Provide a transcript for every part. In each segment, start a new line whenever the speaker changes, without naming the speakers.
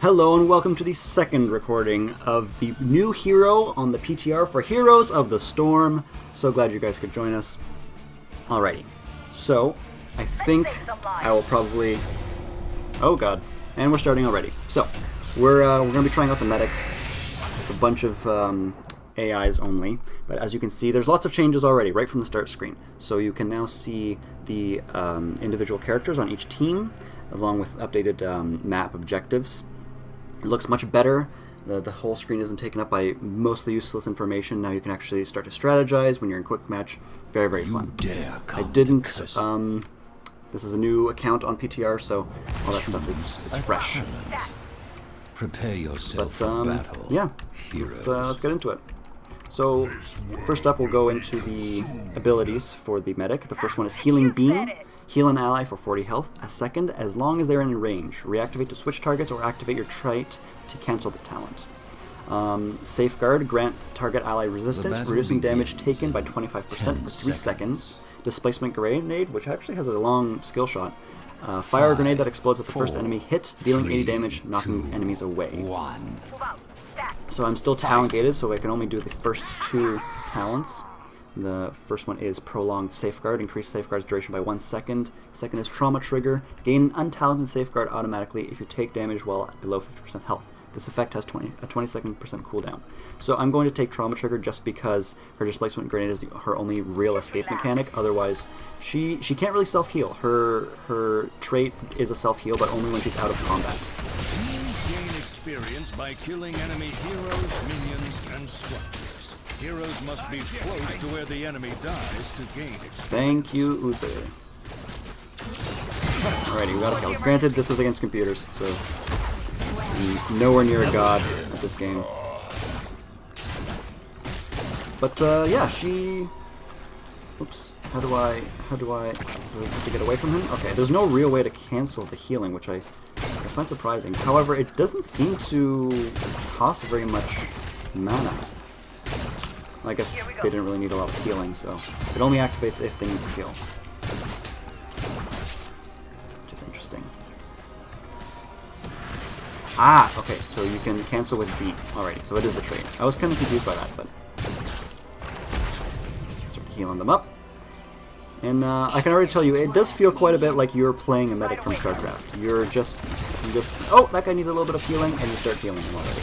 Hello and welcome to the second recording of the new hero on the PTR for Heroes of the Storm. So glad you guys could join us. Alrighty, so I think I will probably... Oh god, and we're starting already. So, we're going to be trying out the medic with a bunch of AIs only. But as you can see, there's lots of changes already right from the start screen. So you can now see the individual characters on each team, along with updated map objectives. It looks much better. The whole screen isn't taken up by mostly useless information. Now you can actually start to strategize when you're in quick match. Very, very fun. I didn't... this is a new account on PTR, so all that stuff is fresh.
Prepare yourself
for
battle.
Yeah, let's get into it. So, first up we'll go into the abilities for the medic. The first one is Healing Beam. Heal an ally for 40 health a second as long as they're in range. Reactivate to switch targets or activate your trait to cancel the talent. Safeguard, grant target ally resistance, reducing damage taken by 25% for 3 seconds. Displacement Grenade, which actually has a long skill shot. Fire a grenade that explodes at the first enemy hit, dealing 80 damage, knocking enemies away. So I'm still talent gated, so I can only do the first 2 talents. The first one is Prolonged Safeguard, increase Safeguard's duration by 1 second. Second is Trauma Trigger, gain an untalented Safeguard automatically if you take damage while below 50% health. This effect has a 22% cooldown. So I'm going to take Trauma Trigger just because her Displacement Grenade is her only real escape mechanic. Otherwise, she can't really self-heal. Her trait is a self-heal, but only when she's out of combat.
Gain experience by killing enemy heroes, minions, and structures. Heroes must be close to where the enemy dies to gain experience.
Thank you, Uther. Alrighty, we got a kill. Granted, this is against computers, so I'm nowhere near a god at this game. But yeah, she... Oops. How do I have to get away from him? Okay, there's no real way to cancel the healing, which I find surprising. However, it doesn't seem to cost very much mana. I guess they didn't really need a lot of healing, so it only activates if they need to heal. Which is interesting. Ah, okay, so you can cancel with D. Alrighty, so it is the trait. I was kind of confused by that, but... Start healing them up. And I can already tell you, it does feel quite a bit like you're playing a medic from StarCraft. You just, oh, that guy needs a little bit of healing, and you start healing him already.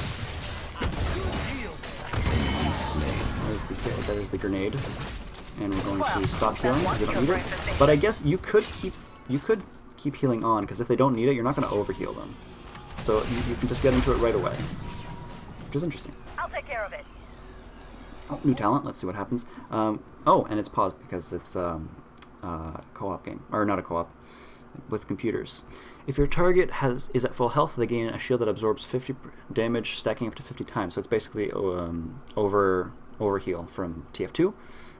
There's the grenade, and we're going to stop healing because we don't need it. But I guess you could keep healing on, because if they don't need it, you're not going to overheal them. So you can just get into it right away, which is interesting.
I'll take care of it.
Oh, new talent. Let's see what happens. Oh, and it's paused because it's co-op game, or not a co-op, with computers. If your target is at full health, they gain a shield that absorbs 50 damage, stacking up to 50 times. So it's basically overheal from TF2,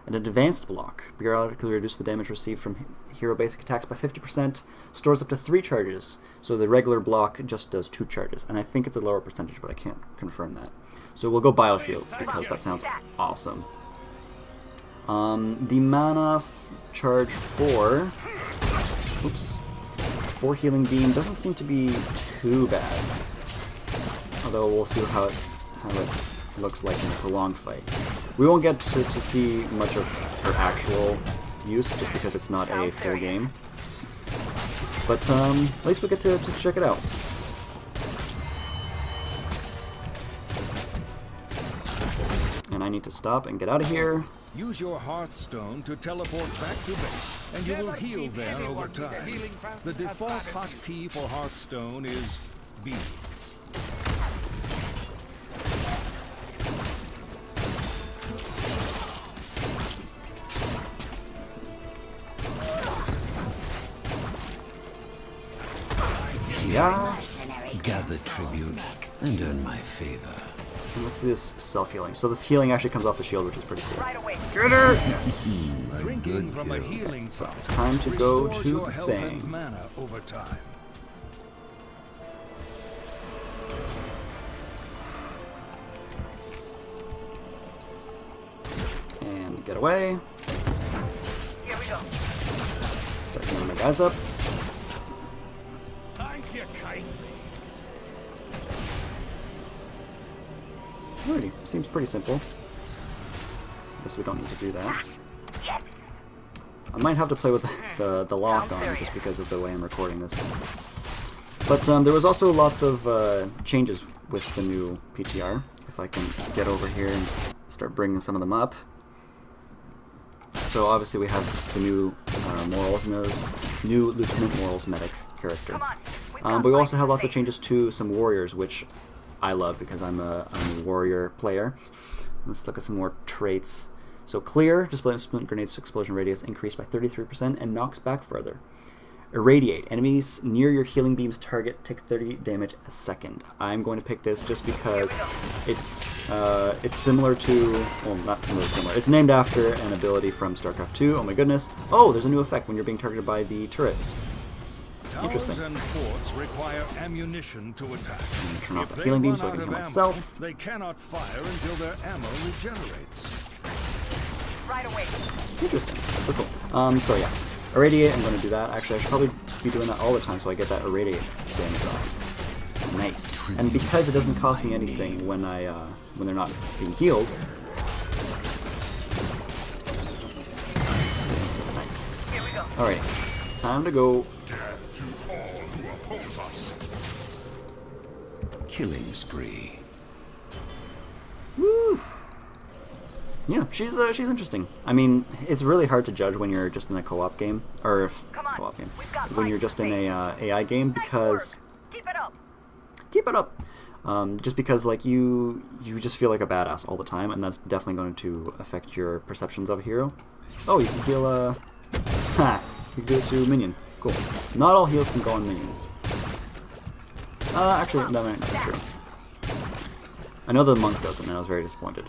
and an advanced block. Periodically reduce the damage received from hero basic attacks by 50%, stores up to 3 charges, so the regular block just does 2 charges, and I think it's a lower percentage, but I can't confirm that. So we'll go Bioshield, because that sounds awesome. The mana charge 4, oops, 4 Healing Beam doesn't seem to be too bad, although we'll see how it looks like in a prolonged fight. We won't get to see much of her actual use just because it's not a fair game. But at least we get to check it out. And I need to stop and get out of here.
Use your Hearthstone to teleport back to base, and you will heal there over time. The default hotkey for Hearthstone is B.
Yeah.
Gather tribute and earn my favor.
And let's do this self-healing. So this healing actually comes off the shield, which is pretty cool.
Right away.
Get her! Yes!
Drinking from a healing
So,
fountain
time to go
restores
to
your
the
health and
thing.
mana over time.
And get away.
Here we go.
Start healing my guys up.
Thank you kindly.
Alrighty, seems pretty simple. Guess we don't need to do that. I might have to play with the lock on just because of the way I'm recording this. But there was also lots of changes with the new PTR. If I can get over here and start bringing some of them up. So obviously we have the new Morals and those new Lieutenant Morals medic character. But we also have lots of changes to some warriors, which I love because I'm a warrior player. Let's look at some more traits. So clear, display of splint grenades explosion radius increased by 33% and knocks back further. Irradiate, enemies near your healing beam's target take 30 damage a second. I'm going to pick this just because it's similar to, well, not really similar. It's named after an ability from StarCraft 2. Oh my goodness! Oh, there's a new effect when you're being targeted by the turrets. Interesting.
Towers and forts require ammunition to attack.
Turn off
If
the
they
healing beam
run
so I
out
can
of
heal
ammo,
myself.
they cannot fire until their ammo regenerates.
Right away.
Interesting. So cool. So yeah, irradiate. I'm going to do that. Actually, I should probably be doing that all the time so I get that irradiate damage off. Nice. And because it doesn't cost me anything when they're not being healed. Nice.
Here we go.
All right, time to go.
Killing spree.
Woo! Yeah, she's interesting. I mean, it's really hard to judge when you're just in a co-op game, or co-op game, when you're just in a AI game because
Keep it up.
keep it up. Just because like you just feel like a badass all the time, and that's definitely going to affect your perceptions of a hero. Oh, you can heal ha! You can do it to minions. Cool. Not all heals can go on minions. Actually, that might not be true. I know the monk does it, and I was very disappointed.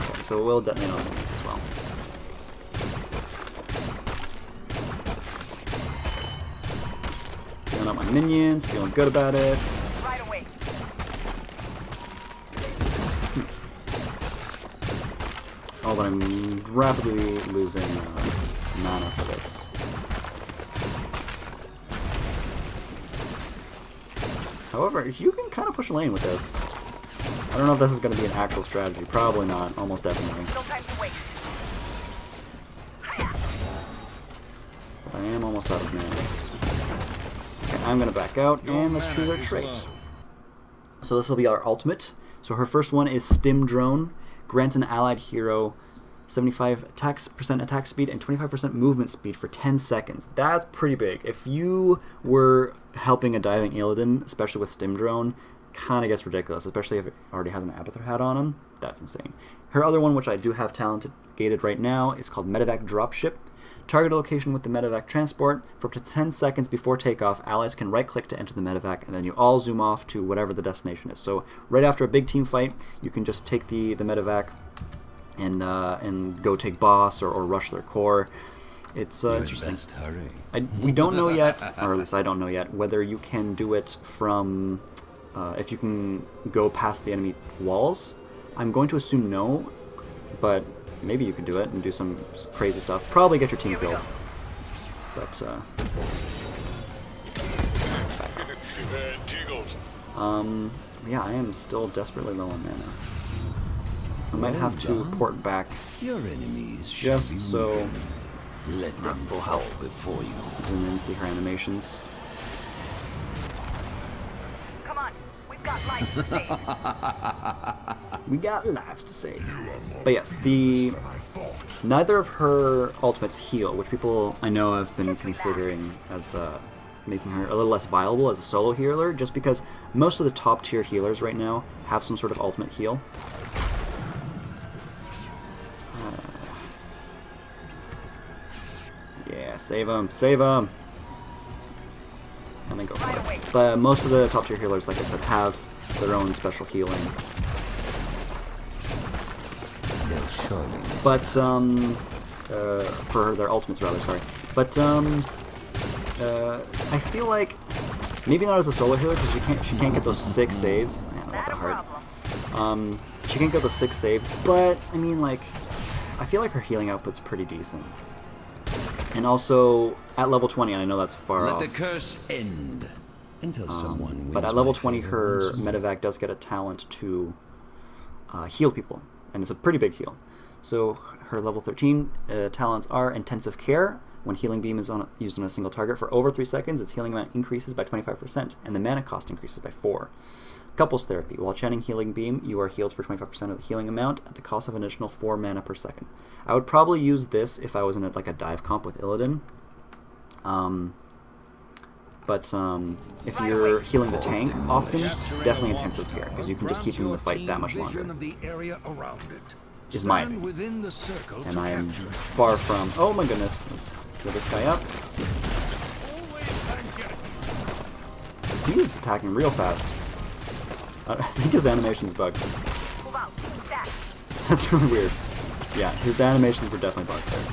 Okay, so we'll detonate on minions as well. Feeling out my minions, feeling good about it.
Right away.
Oh, but I'm rapidly losing mana for this. However, you can kind of push a lane with this. I don't know if this is going to be an actual strategy. Probably not. Almost definitely.
No time to wait.
But I am almost out of mana. Okay, I'm going to back out, and let's choose our trait. So this will be our ultimate. So her first one is Stim Drone. Grant an allied hero 75% attack speed and 25% movement speed for 10 seconds. That's pretty big. If you were helping a diving Illidan, especially with Stim Drone, kind of gets ridiculous, especially if it already has an Abathur hat on him. That's insane. Her other one, which I do have talented gated right now, is called Medevac Dropship. Target a location with the Medevac transport. For up to 10 seconds before takeoff, allies can right-click to enter the Medevac, and then you all zoom off to whatever the destination is. So right after a big team fight, you can just take the Medevac and go take boss or rush their core. It's interesting. We don't know yet, or at least I don't know yet, whether you can do it from if you can go past the enemy walls. I'm going to assume no, but maybe you could do it and do some crazy stuff. Probably get your team killed. But yeah, I am still desperately low on mana. I might have to port back
Your enemies
just so
let them
full
fall
health.
before you.
And then see her animations.
Come on. We've got life to save.
We got lives to save. But yes, neither of her ultimates heal, which people I know have been considering as making her a little less viable as a solo healer, just because most of the top tier healers right now have some sort of ultimate heal. Yeah, save him, save him! And then go for it. But most of the top tier healers, like I said, have their own special healing.
They'll surely miss
But, for their ultimates rather, sorry. But, I feel like, maybe not as a solo healer, because she can't get those 6 saves. Man, not that hard. She can't get those 6 saves, but, I mean, like, I feel like her healing output's pretty decent. And also, at level 20, and I know that's far off.
Let the curse end, Until someone wins
But at level
my
20,
favor
her
once more.
medevac does get a talent to heal people, and it's a pretty big heal. So her level 13 talents are Intensive Care. When Healing Beam is used on a single target for over 3 seconds, its healing amount increases by 25%, and the mana cost increases by 4. Couples Therapy. While chanting Healing Beam, you are healed for 25% of the healing amount at the cost of an additional 4 mana per second. I would probably use this if I was in a dive comp with Illidan. But if you're healing the tank often, definitely Intensive Care, because you can just keep him in the fight that much longer. Is my opinion. And I am far from... Oh my goodness, let's get this guy up. He's attacking real fast. I think his animation's bugged. That's really weird. Yeah, his animations were definitely bugged there.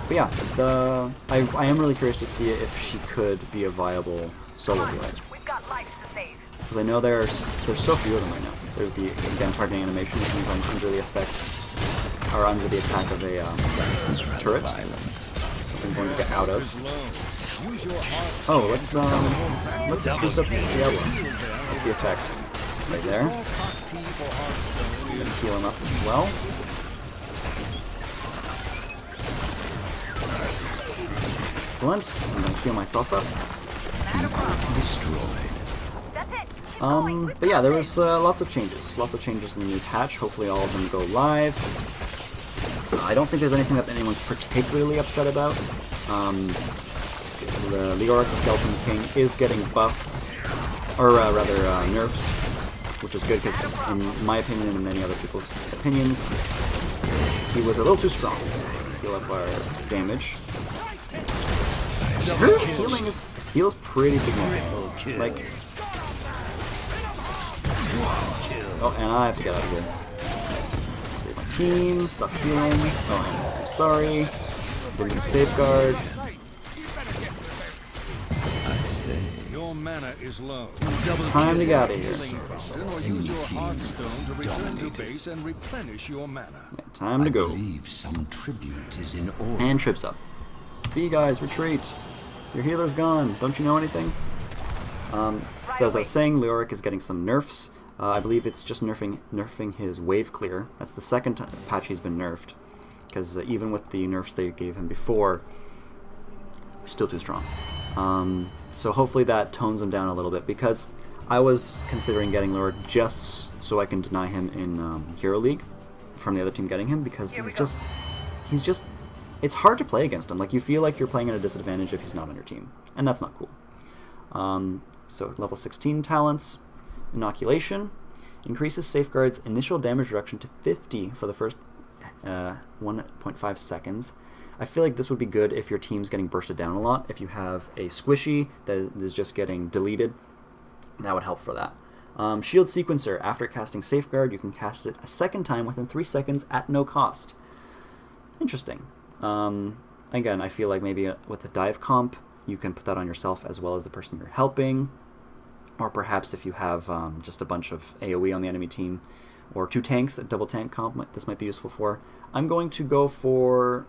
But yeah, I am really curious to see if she could be a viable solo duet. Because I know there's so few of them right now. There's the, again, targeting animation, which means I'm under the effects, or under the attack of a turret. I'm going to get out of. Oh, let's boost up the yellow. That's the effect right there. I'm gonna heal him up as well. Excellent. I'm gonna heal myself up. But yeah, there was lots of changes. Lots of changes in the new patch. Hopefully all of them go live. I don't think there's anything that anyone's particularly upset about. The Leoric, the Skeleton King, is getting buffs, or rather nerfs, which is good because, in my opinion and many other people's opinions, he was a little too strong to heal up our damage. Her healing feels pretty significant. Like, oh, and I have to get out of here. Save my team, stop healing. Oh, I'm sorry. Didn't use Safeguard.
Your mana is low.
Time to get out of here.
Use your Hearthstone to return to base and replenish your mana.
Yeah, time to
I
go.
believe some tribute is in order.
And trips up. V guys, retreat. Your healer's gone. Don't you know anything? So as I was saying, Leoric is getting some nerfs. I believe it's just nerfing his wave clear. That's the second patch he's been nerfed. Because even with the nerfs they gave him before, still too strong. So hopefully that tones him down a little bit, because I was considering getting Leoric just so I can deny him in Hero League from the other team getting him, because he's just it's hard to play against him. Like, you feel like you're playing at a disadvantage if he's not on your team, and that's not cool. So level 16 talents, Inoculation, increases Safeguard's initial damage reduction to 50 for the first 1.5 seconds. I feel like this would be good if your team's getting bursted down a lot. If you have a squishy that is just getting deleted, that would help for that. Shield Sequencer. After casting Safeguard, you can cast it a second time within 3 seconds at no cost. Interesting. Again, I feel like maybe with the dive comp, you can put that on yourself as well as the person you're helping. Or perhaps if you have just a bunch of AoE on the enemy team, or 2 tanks, a double tank comp, this might be useful for. I'm going to go for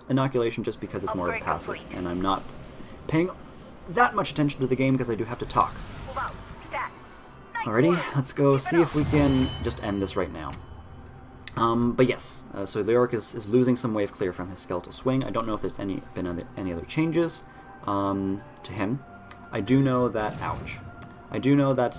Inoculation just because it's more passive, and I'm not paying that much attention to the game because I do have to talk. Alrighty, let's go see if we can just end this right now. But yes, so Leoric is losing some wave clear from his Skeletal Swing. I don't know if there's been any other changes to him. I do know that, ouch. I do know that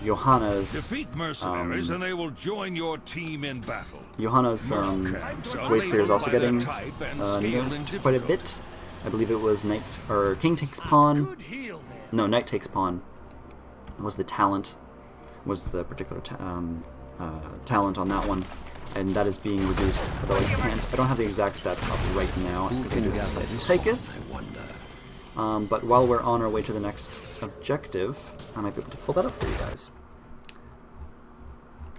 Johanna's
Defeat mercenaries and they will join your team in battle.
Johanna's wave clear is also getting nerfed quite a bit. I believe it was King Takes Pawn. No, Knight Takes Pawn was the talent, was the particular talent on that one, and that is being reduced. Although I don't have the exact stats up right now because I do have slight Tychus. But while we're on our way to the next objective, I might be able to pull that up for you guys.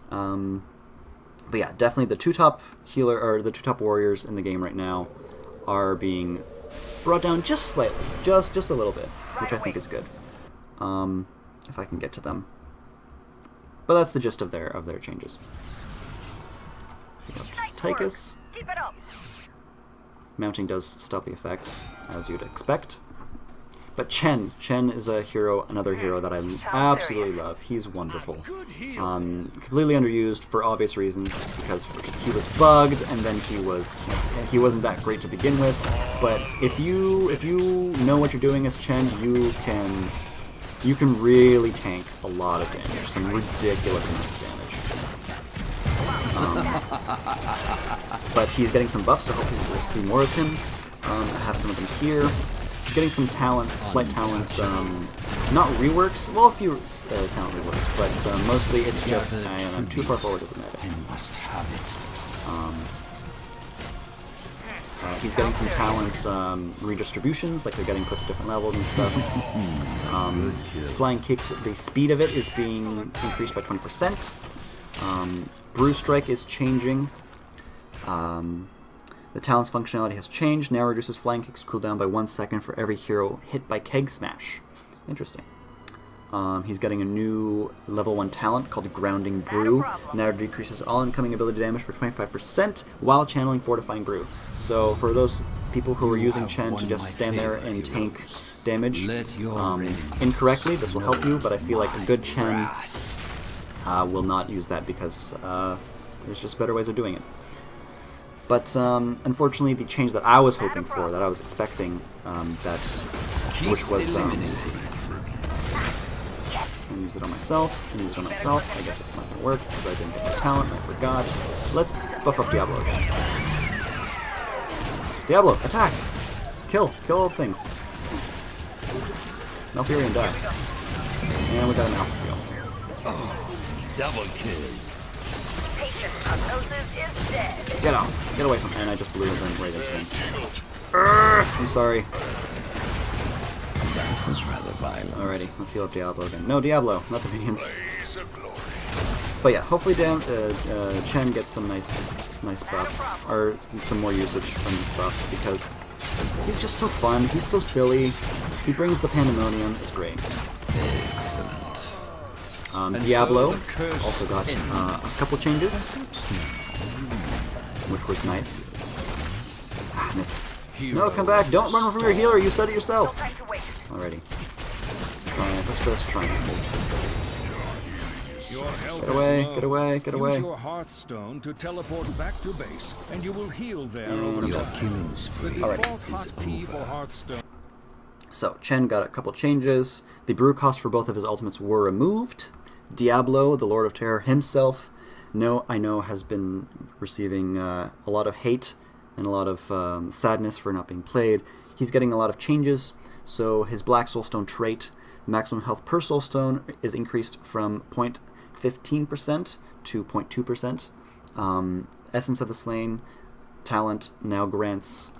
But yeah, definitely the 2 top healer, or the 2 top warriors in the game right now are being brought down just slightly, just a little bit, which I think is good. If I can get to them. But that's the gist of their changes. Tychus.
Keep it up.
Mounting does stop the effect, as you'd expect. But Chen is a hero, another hero that I absolutely love. He's wonderful. Completely underused for obvious reasons, because he was bugged, and then he wasn't that great to begin with. But if you know what you're doing as Chen, you can really tank a lot of damage, some ridiculous amount of damage. But he's getting some buffs, so hopefully we'll see more of him. I have some of them here. He's getting some talent, slight talent, not reworks, well, a few talent reworks, but mostly it's just I'm too far forward as a meta.
I must have it.
He's getting some talent redistributions, like they're getting put to different levels and stuff. His flying kicks, the speed of it is being increased by 20%. Brew Strike is changing. The talent's functionality has changed. Now reduces flying kicks cooldown by 1 second for every hero hit by Keg Smash. Interesting. He's getting a new level 1 talent called Grounding Brew. Now decreases all incoming ability damage for 25% while channeling Fortifying Brew. So for those people who are using Chen to just stand there and tank damage incorrectly, this will help you, but I feel like a good Chen will not use that because there's just better ways of doing it. But unfortunately, the change that I was hoping for, that I was expecting, which was, I'm gonna use it on myself, I guess it's not gonna work because I didn't get the talent, I forgot. Let's buff up Diablo again. Diablo, attack! Just kill all the things. Malfurion, die. And we got an Malfurion.
Double kill.
Get off. Get away from him. And I just blew him right into him. I'm sorry.
That was rather violent.
Alrighty, let's heal up Diablo again. No, Diablo, not the minions. But yeah, hopefully Chen gets some nice buffs, or some more usage from these buffs, because he's just so fun, he's so silly, he brings the pandemonium, it's great.
Excellent.
Diablo also got a couple changes, which was nice. Ah, missed. No, come back! Don't run from your healer! You said it yourself! Alrighty. Let's try it. Get away! Get away! Get away!
Use your Hearthstone to teleport back to base, and you will heal there
And
over
I'm
time.
done.
Killing spree.
The default hotkey for Hearthstone.
So, Chen got a couple changes. The brew cost for both of his ultimates were removed. Diablo, the Lord of Terror himself, I know has been receiving a lot of hate and a lot of sadness for not being played. He's getting a lot of changes. So his Black Soulstone trait, maximum health per Soulstone, is increased from 0.15% to 0.2%. Essence of the Slain talent now grants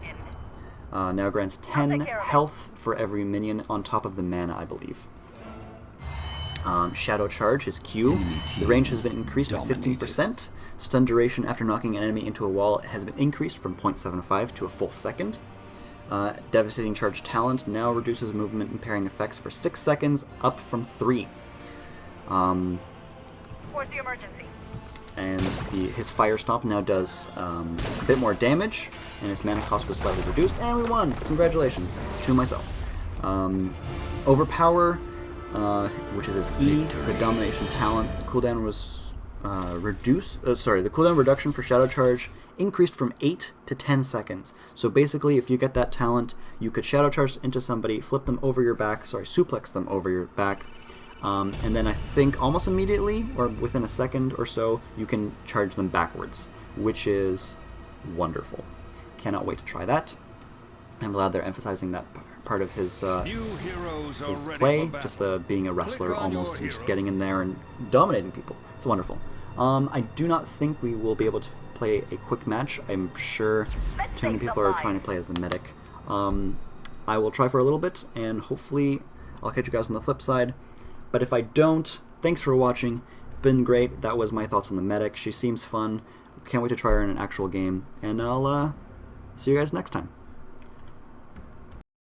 10 health for every minion on top of the mana, I believe. Shadow Charge, his Q, the range has been increased by 15%. Stun duration after knocking an enemy into a wall has been increased from 0.75 to a full second. Devastating Charge talent now reduces movement impairing effects for 6 seconds, up from 3.
Where's the emergency?
And his Fire Stomp now does a bit more damage, and his mana cost was slightly reduced, and we won! Congratulations to myself. Overpower, which is his E, the Domination talent. Cooldown was the cooldown reduction for Shadow Charge increased from 8 to 10 seconds. So basically, if you get that talent, you could Shadow Charge into somebody, flip them over your back, suplex them over your back, and then I think almost immediately, or within a second or so, you can charge them backwards, which is wonderful. Cannot wait to try that. I'm glad they're emphasizing that part of his play, just being a wrestler almost, and just getting in there and dominating people. It's wonderful. I do not think we will be able to play a quick match. I'm sure too many people are trying to play as the medic. I will try for a little bit, and hopefully I'll catch you guys on the flip side. But if I don't, thanks for watching. It's been great. That was my thoughts on the medic. She seems fun. Can't wait to try her in an actual game, and I'll see you guys next time.